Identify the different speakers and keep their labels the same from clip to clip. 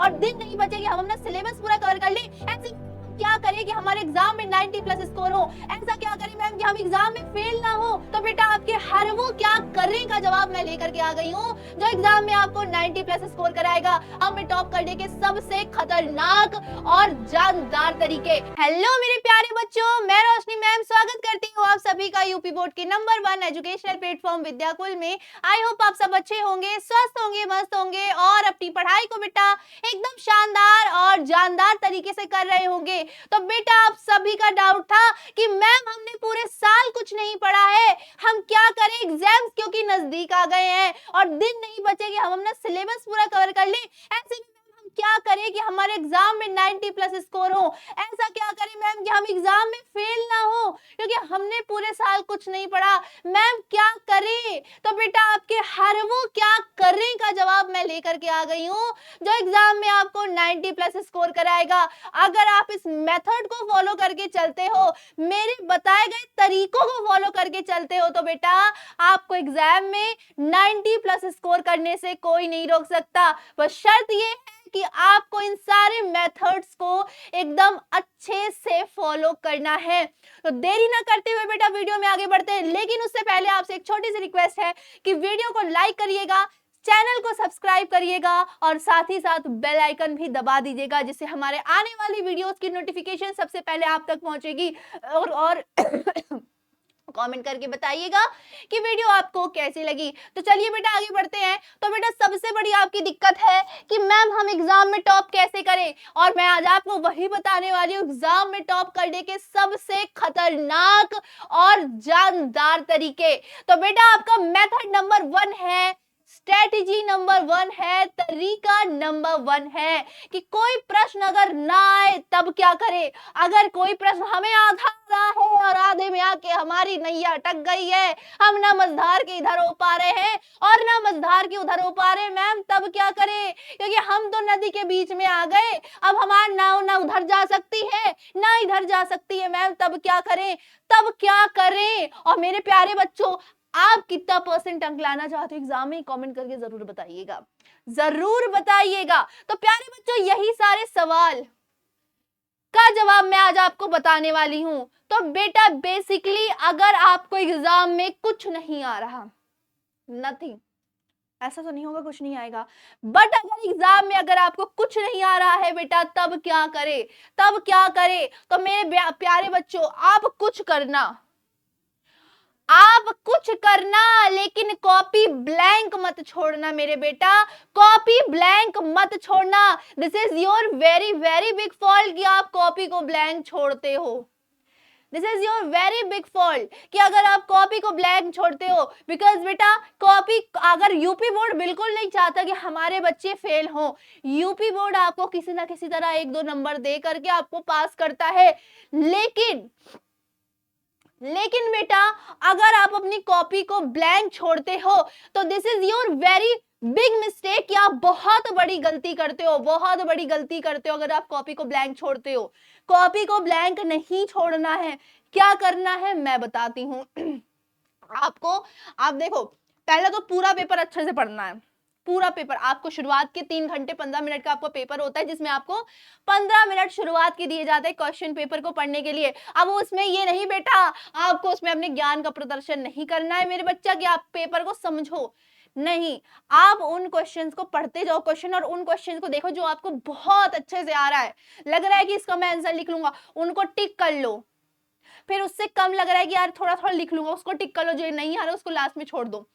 Speaker 1: और दिन नहीं बचे कि हम अपना सिलेबस पूरा कवर कर लें। ऐसे क्या करें कि हमारे एग्जाम में 90 प्लस स्कोर हो, ऐसा क्या करें मैम कि हम एग्जाम में फेल ना हो। तो बेटा आपके हर वो क्या करें का जवाब मैं लेकर के आ गई हूँ जो एग्जाम में आपको 90 प्लस स्कोर कराएगा हमें टॉप करने के सबसे खतरनाक और जानदार तरीके। हेलो मेरे प्यारे बच्चों, मैं रोशनी मैम स्वागत करती हूँ आप सभी का यूपी बोर्ड के नंबर 1 एजुकेशनल प्लेटफॉर्म विद्याकुल में। आई होप आप सब अच्छे होंगे, स्वस्थ होंगे, मस्त होंगे और अपनी पढ़ाई को बेटा एकदम शानदार और जानदार तरीके से कर रहे होंगे। तो बेटा आप सभी का डाउट था कि मैम हमने पूरे साल कुछ नहीं पढ़ा है, हम क्या करें, एग्जाम्स क्योंकि नजदीक आ गए हैं और दिन नहीं बचे कि हम अपना सिलेबस पूरा कवर कर लें। ऐसे में मैम हम क्या करें कि हमारे एग्जाम में 90 प्लस स्कोर हो, ऐसा क्या करें मैम कि हम एग्जाम में फेल ना हो क्योंकि हमने पूरे साल कुछ नहीं पढ़ा। मैम क्या करें? तो बेटा आपके हर वो क्या करें का जवाब मैं लेकर के आ गई हूँ जो एग्जाम में आपको 90 प्लस स्कोर कराएगा। अगर आप इस मेथड को फॉलो करके चलते हो, मेरे बताए गए तरीकों को फॉलो करके चलते हो तो बेटा आपको एग्जाम में 90 प्लस स्कोर करने से कोई नहीं रोक सकता। बस शर्त ये है कि आपको इन सारे मेथड्स को एकदम अच्छे से फॉलो करना है। तो देरी ना करते हुए बेटा वीडियो में आगे बढ़ते हैं, लेकिन उससे पहले आपसे एक छोटी सी रिक्वेस्ट है कि वीडियो को लाइक करिएगा, चैनल को सब्सक्राइब करिएगा और साथ ही साथ बेल आइकन भी दबा दीजिएगा जिससे हमारे आने वाली वीडियोस की नोटिफिकेशन सबसे पहले आप तक पहुंचेगी। और कमेंट करके बताइएगा कि वीडियो आपको कैसी लगी। तो चलिए बेटा आगे बढ़ते हैं। तो बेटा सबसे बड़ी आपकी दिक्कत है कि मैम हम एग्जाम में टॉप कैसे करें, और मैं आज आपको वही बताने वाली हूँ एग्जाम में टॉप करने के सबसे खतरनाक और जानदार तरीके। तो बेटा आपका मेथड नंबर 1 है, स्ट्रेटेजी नंबर 1 है, तरीका नंबर 1 है कि कोई प्रश्न अगर ना आए तब क्या करें। अगर कोई प्रश्न हमें आधा रहा है और आधे में आके हमारी नैया अटक गई है, हम ना मझधार के इधर हो पा रहे हैं और ना मझधार के उधर हो पा रहे मैम, तब क्या करें? क्योंकि हम तो नदी के बीच में आ गए, अब हमारी नाव ना उधर जा सकती है ना इधर जा सकती है मैम, तब क्या करें? तब क्या करें? और मेरे प्यारे बच्चों आप कितना परसेंट अंक लाना चाहते हो एग्जाम में, कमेंट करके जरूर बताइएगा, जरूर बताइएगा। तो प्यारे बच्चों यही सारे सवाल का जवाब मैं आज आपको बताने वाली हूं। तो बेटा बेसिकली अगर आपको एग्जाम में कुछ नहीं आ रहा, नथिंग, ऐसा तो नहीं होगा कुछ नहीं आएगा, बट अगर एग्जाम में अगर आपको कुछ नहीं आ रहा है बेटा तब क्या करे? तब क्या करे? तो मेरे प्यारे बच्चों आप कुछ करना, आप कुछ करना लेकिन कॉपी ब्लैंक मत छोड़ना मेरे बेटा, कॉपी ब्लैंक मत छोड़ना। This is your very very big fault कि आप कॉपी को ब्लैंक छोड़ते हो। This is your very big fault कि अगर आप कॉपी को ब्लैंक छोड़ते हो, बिकॉज बेटा कॉपी अगर यूपी बोर्ड बिल्कुल नहीं चाहता कि हमारे बच्चे फेल हो, यूपी बोर्ड आपको किसी ना किसी तरह 1-2 नंबर दे करके आपको पास करता है। लेकिन बेटा अगर आप अपनी कॉपी को ब्लैंक छोड़ते हो तो this is your very big mistake कि आप बहुत बड़ी गलती करते हो, बहुत बड़ी गलती करते हो अगर आप कॉपी को ब्लैंक छोड़ते हो। कॉपी को ब्लैंक नहीं छोड़ना है, क्या करना है मैं बताती हूँ आपको। आप देखो पहले तो पूरा पेपर अच्छे से पढ़ना है, पूरा पेपर आपको शुरुआत के 3 घंटे 15 मिनट का आपको पेपर होता है जिसमें आपको 15 मिनट शुरुआत के दिए जाते हैं क्वेश्चन पेपर को पढ़ने के लिए। अब उसमें ये नहीं बेटा आपको उसमें अपने ज्ञान का प्रदर्शन नहीं करना है मेरे बच्चा कि आप पेपर को समझो, नहीं, आप उन क्वेश्चंस को पढ़ते जाओ क्वेश्चन, और उन क्वेश्चंस को देखो जो आपको बहुत अच्छे से आ रहा है, लग रहा है कि इसका मैं आंसर लिख लूंगा, उनको टिक कर लो। फिर उससे कम लग रहा है कि यार थोड़ा थोड़ा लिख लूंगा, उसको टिक कर लो, जो नहीं आ रहा उसको लास्ट में छोड़ दो।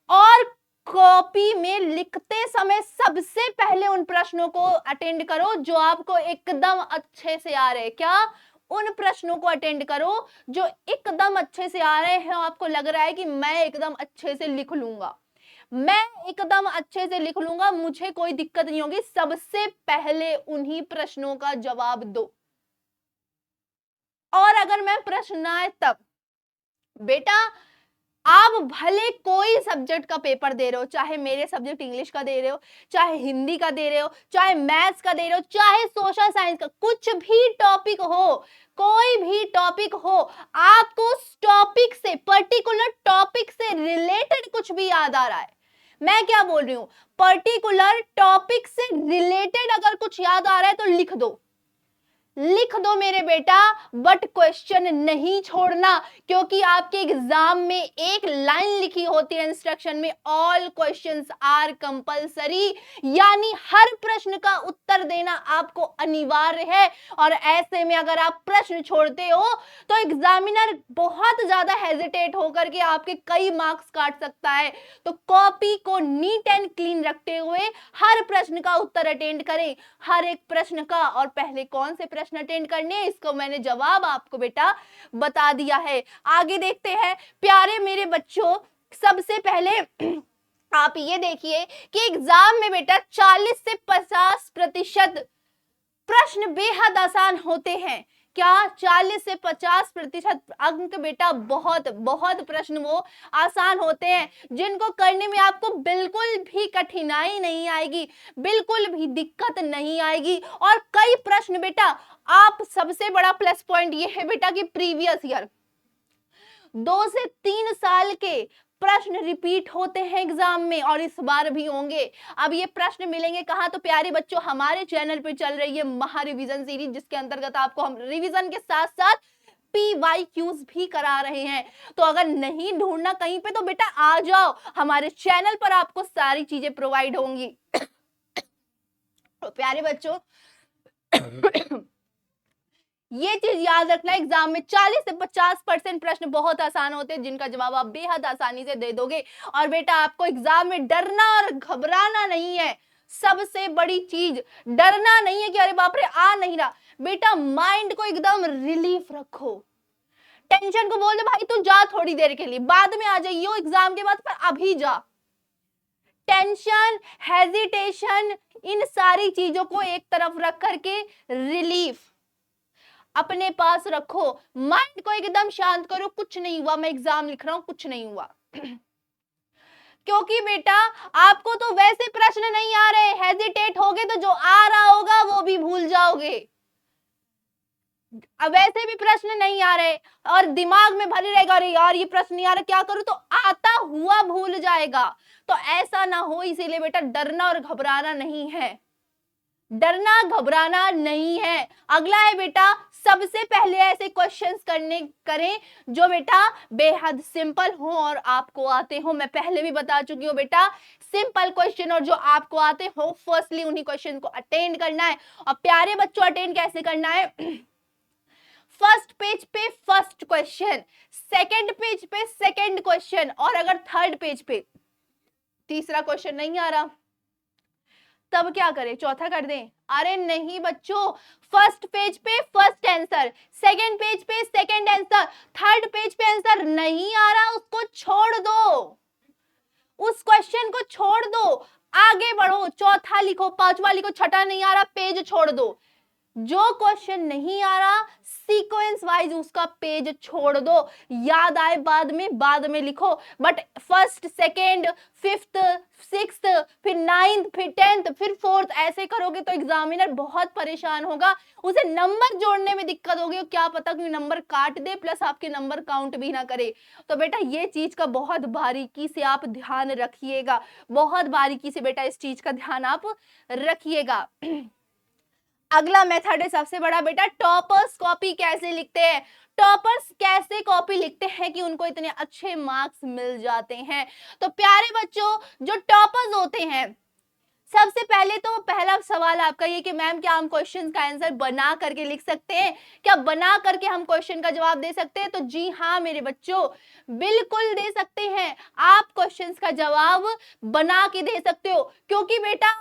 Speaker 1: और कॉपी में लिखते समय सबसे पहले उन प्रश्नों को अटेंड करो जो आपको एकदम अच्छे से आ रहे हैं। क्या? उन प्रश्नों को अटेंड करो जो एकदम अच्छे से आ रहे हैं, आपको लग रहा है कि मैं एकदम अच्छे से लिख लूंगा, मैं एकदम अच्छे से लिख लूंगा, मुझे कोई दिक्कत नहीं होगी, सबसे पहले उन्हीं प्रश्नों का जवाब दो। और अगर मैं प्रश्न ना आए तब बेटा आप भले कोई सब्जेक्ट का पेपर दे रहे हो, चाहे मेरे सब्जेक्ट इंग्लिश का दे रहे हो, चाहे हिंदी का दे रहे हो, चाहे मैथ्स का दे रहे हो, चाहे सोशल साइंस का, कुछ भी टॉपिक हो, कोई भी टॉपिक हो, आपको उस टॉपिक से, पर्टिकुलर टॉपिक से रिलेटेड कुछ भी याद आ रहा है, मैं क्या बोल रही हूं, पर्टिकुलर टॉपिक से रिलेटेड अगर कुछ याद आ रहा है तो लिख दो, लिख दो मेरे बेटा, बट क्वेश्चन नहीं छोड़ना, क्योंकि आपके एग्जाम में एक लाइन लिखी होती है इंस्ट्रक्शन में, ऑल क्वेश्चंस आर कंपलसरी, यानी हर प्रश्न का उत्तर देना आपको अनिवार्य है। और ऐसे में अगर आप प्रश्न छोड़ते हो तो एग्जामिनर बहुत ज्यादा हेजिटेट होकर के आपके कई मार्क्स काट सकता है। तो कॉपी को नीट एंड क्लीन रखते हुए हर प्रश्न का उत्तर अटेंड करें, हर एक प्रश्न का। और पहले कौन से प्रश्न अटेंड करने हैं, इसको मैंने जवाब आपको बेटा बता दिया है। आगे देखते हैं प्यारे मेरे बच्चों, सबसे पहले आप ये देखिए कि एग्जाम में बेटा 40 से 50% प्रश्न बेहद आसान होते हैं। क्या 40 से 50% अंक बेटा बहुत बहुत प्रश्न वो आसान होते हैं, जिनको करने में आपको बिल्कुल भी कठिनाई नहीं आएगी, बिल्कुल भी दिक्कत नहीं आएगी। और कई प्रश्न बेटा, आप सबसे बड़ा प्लस पॉइंट ये है बेटा कि प्रीवियस ईयर 2 से 3 साल के प्रश्न रिपीट होते हैं एग्जाम में, और इस बार भी होंगे। अब ये प्रश्न मिलेंगे कहां, तो प्यारे बच्चों हमारे चैनल पे चल रही है महा रिवीजन सीरीज, जिसके अंतर्गत आपको हम रिवीजन के साथ साथ PYQs भी करा रहे हैं। तो अगर नहीं ढूंढना कहीं पे तो बेटा आ जाओ, हमारे चैनल पर आपको सारी चीजें प्रोवाइड होंगी। तो प्यारे बच्चों ये चीज याद रखना, एग्जाम में 40 से 50% प्रश्न बहुत आसान होते हैं, जिनका जवाब आप बेहद आसानी से दे दोगे। और बेटा आपको एग्जाम में डरना और घबराना नहीं है, सबसे बड़ी चीज डरना नहीं है कि अरे बाप रे आ नहीं रहा। बेटा माइंड को एकदम रिलीफ रखो, टेंशन को बोल दो भाई तू जा थोड़ी देर के लिए, बाद में आ जाइयो एग्जाम के बाद, पर अभी जा। टेंशन, हेजिटेशन, इन सारी चीजों को एक तरफ रख करके रिलीफ अपने पास रखो, माइंड को एकदम शांत करो, कुछ नहीं हुआ, मैं एग्जाम लिख रहा हूं, कुछ नहीं हुआ। क्योंकि बेटा आपको तो वैसे प्रश्न नहीं आ रहे, हेजिटेट होगे तो जो आ रहा होगा वो भी भूल जाओगे। अब वैसे भी प्रश्न नहीं आ रहे और दिमाग में भरी रहेगा अरे यार ये प्रश्न नहीं आ रहा क्या करूं, तो आता हुआ भूल जाएगा। तो ऐसा ना हो, इसीलिए बेटा डरना और घबराना नहीं है, डरना घबराना नहीं है। अगला है बेटा, सबसे पहले ऐसे क्वेश्चंस करें जो बेटा बेहद सिंपल हो और आपको आते हो। मैं पहले भी बता चुकी हूँ बेटा, सिंपल क्वेश्चन और जो आपको आते हो, फर्स्टली उन्हीं क्वेश्चन को अटेंड करना है। और प्यारे बच्चों अटेंड कैसे करना है, फर्स्ट पेज पे फर्स्ट क्वेश्चन, सेकंड पेज पे सेकंड क्वेश्चन, और अगर थर्ड पेज पे तीसरा क्वेश्चन नहीं आ रहा तब क्या करें, चौथा कर दें? अरे नहीं बच्चों, फर्स्ट पेज पे फर्स्ट आंसर, सेकंड पेज पे सेकंड आंसर, थर्ड पेज पे आंसर नहीं आ रहा उसको छोड़ दो, उस क्वेश्चन को छोड़ दो, आगे बढ़ो, चौथा लिखो, पांचवा लिखो, छठा नहीं आ रहा पेज छोड़ दो। जो क्वेश्चन नहीं आ रहा सीक्वेंस वाइज उसका पेज छोड़ दो, याद आए बाद में लिखो, but first second fifth sixth फिर नाइन्थ फिर टेंथ फिर फोर्थ ऐसे करोगे तो एग्जामिनर बहुत परेशान होगा, उसे नंबर जोड़ने में दिक्कत होगी, क्या पता कोई नंबर काट दे प्लस आपके नंबर काउंट भी ना करे। तो बेटा ये चीज का बहुत बारीकी से आप ध्यान रखिएगा, बहुत बारीकी से बेटा इस चीज का ध्यान आप रखिएगा। अगला मेथड है सबसे बड़ा बेटा, टॉपर्स कॉपी कैसे लिखते हैं, टॉपर्स कैसे कॉपी लिखते हैं कि उनको इतने अच्छे मार्क्स मिल जाते हैं। तो प्यारे बच्चों जो टॉपर्स होते हैं, सबसे पहले तो पहला सवाल आपका ये कि मैम क्या हम क्वेश्चन का आंसर बना करके लिख सकते हैं, क्या बना करके हम क्वेश्चन का जवाब दे सकते हैं? तो जी हाँ मेरे बच्चों, बिल्कुल दे सकते हैं, आप क्वेश्चन का जवाब बना के दे सकते हो, क्योंकि बेटा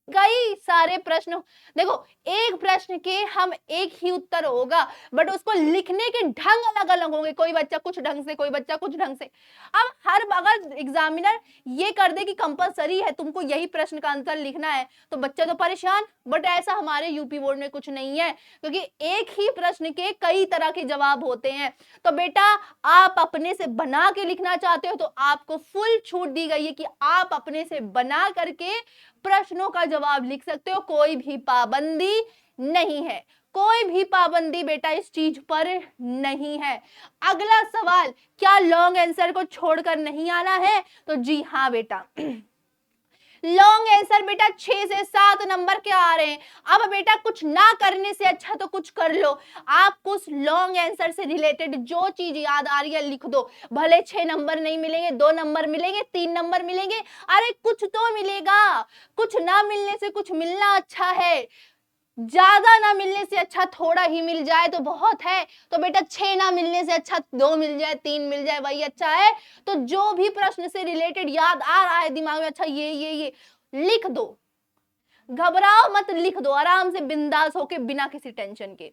Speaker 1: कई सारे प्रश्न, देखो एक प्रश्न के हम एक ही उत्तर होगा बट उसको लिखने के ढंग अलग अलग होंगे, कोई बच्चा कुछ ढंग से कोई बच्चा कुछ ढंग से। अब अगर एग्जामिनर ये कर दे कि कंपलसरी है तुमको यही प्रश्न का आंसर लिखना है तो बच्चा तो परेशान, बट ऐसा हमारे यूपी बोर्ड में कुछ नहीं है, क्योंकि एक ही प्रश्न के कई तरह के जवाब होते हैं। तो बेटा आप अपने से बना के लिखना चाहते हो तो आपको फुल छूट दी गई है कि आप अपने से बना करके प्रश्नों का जवाब लिख सकते हो, कोई भी पाबंदी नहीं है, कोई भी पाबंदी बेटा इस चीज पर नहीं है। अगला सवाल, क्या लॉन्ग आंसर को छोड़कर नहीं आना है? तो जी हाँ बेटा, लॉन्ग आंसर बेटा 6 से 7 नंबर के आ रहे हैं। अब बेटा कुछ ना करने से अच्छा तो कुछ कर लो। आपको उस लॉन्ग आंसर से रिलेटेड जो चीज याद आ रही है लिख दो। भले 6 नंबर नहीं मिलेंगे, 2 नंबर मिलेंगे, 3 नंबर मिलेंगे, अरे कुछ तो मिलेगा। कुछ ना मिलने से कुछ मिलना अच्छा है। ज्यादा ना मिलने से अच्छा थोड़ा ही मिल जाए तो बहुत है। तो बेटा 6 ना मिलने से अच्छा 2 मिल जाए, 3 मिल जाए, वही अच्छा है। तो जो भी प्रश्न से रिलेटेड याद आ रहा है दिमाग में, अच्छा ये लिख दो। घबराओ मत, लिख दो आराम से, बिंदास होके, बिना किसी टेंशन के।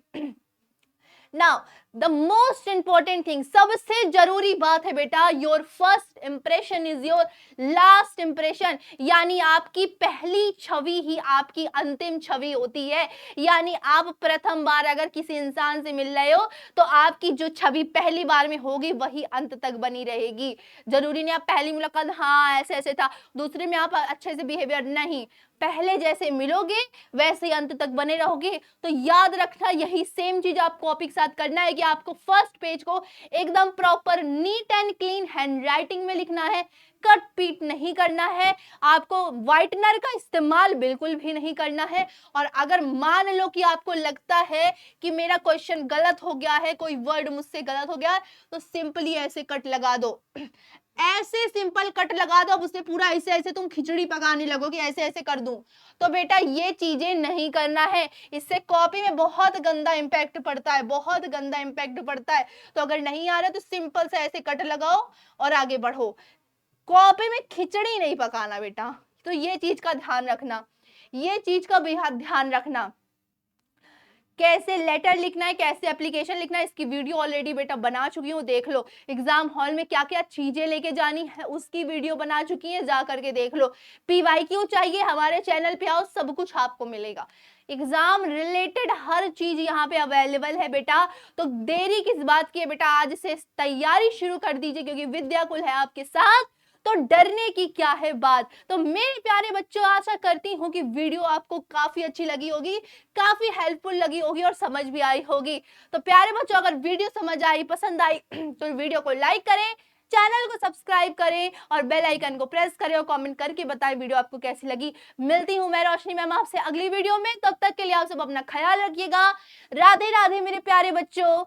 Speaker 1: Now the most important thing, सबसे जरूरी बात है बेटा, your first impression is your last impression. यानी आपकी पहली छवि ही आपकी अंतिम छवि होती है। यानी आप प्रथम बार अगर किसी इंसान से मिल रहे हो तो आपकी जो छवि पहली बार में होगी वही अंत तक बनी रहेगी। जरूरी नहीं आप पहली मुलाकात हाँ ऐसे ऐसे था, दूसरे में आप अच्छे से बिहेवियर, नहीं, पहले जैसे मिलोगे वैसे ही अंत तक बने रहोगे। तो याद रखना यही सेम चीज आपको कॉपी के साथ करना है कि आपको फर्स्ट पेज को एकदम proper neat and clean hand writing में लिखना है। कट पीट नहीं करना है, आपको व्हाइटनर का इस्तेमाल बिल्कुल भी नहीं करना है। और अगर मान लो कि आपको लगता है कि मेरा क्वेश्चन गलत हो गया है, कोई वर्ड मुझसे गलत हो गया है, तो सिंपली ऐसे कट लगा दो। ऐसे सिंपल कट लगा दो, अब उससे पूरा ऐसे ऐसे तुम खिचड़ी पकाने लगो कि ऐसे ऐसे कर दूं। तो बेटा ये चीजें नहीं करना है, इससे कॉपी में बहुत गंदा इंपैक्ट पड़ता है, बहुत गंदा इंपैक्ट पड़ता है। तो अगर नहीं आ रहा तो सिंपल से ऐसे कट लगाओ और आगे बढ़ो। कॉपी में खिचड़ी नहीं पकाना बेटा, तो ये चीज का ध्यान रखना, ये चीज का बेहद ध्यान रखना। कैसे लेटर लिखना है, कैसे एप्लीकेशन लिखना है, इसकी वीडियो ऑलरेडी बेटा बना चुकी हूँ, देख लो। एग्जाम हॉल में क्या क्या चीजें लेके जानी है उसकी वीडियो बना चुकी है, जा करके देख लो। पीवाईक्यू चाहिए हमारे चैनल पे आओ, सब कुछ आपको मिलेगा। एग्जाम रिलेटेड हर चीज यहाँ पे अवेलेबल है बेटा। तो देरी किस बात की है बेटा, आज से तैयारी शुरू कर दीजिए, क्योंकि विद्याकुल है आपके साथ, तो डरने की क्या है बात। तो मेरे प्यारे बच्चों, आशा करती हूँ कि वीडियो आपको काफी अच्छी लगी होगी, काफी हेल्पफुल लगी होगी और समझ भी आई होगी। तो प्यारे बच्चों, अगर वीडियो समझ आई, पसंद आई तो वीडियो को लाइक करें, चैनल को सब्सक्राइब करें और बेल आइकन को प्रेस करें और कमेंट करके बताएं वीडियो आपको कैसी लगी। मिलती हूं मैं रोशनी मैम आपसे अगली वीडियो में, तब तक के लिए आप सब अपना ख्याल रखिएगा। राधे राधे मेरे प्यारे बच्चों।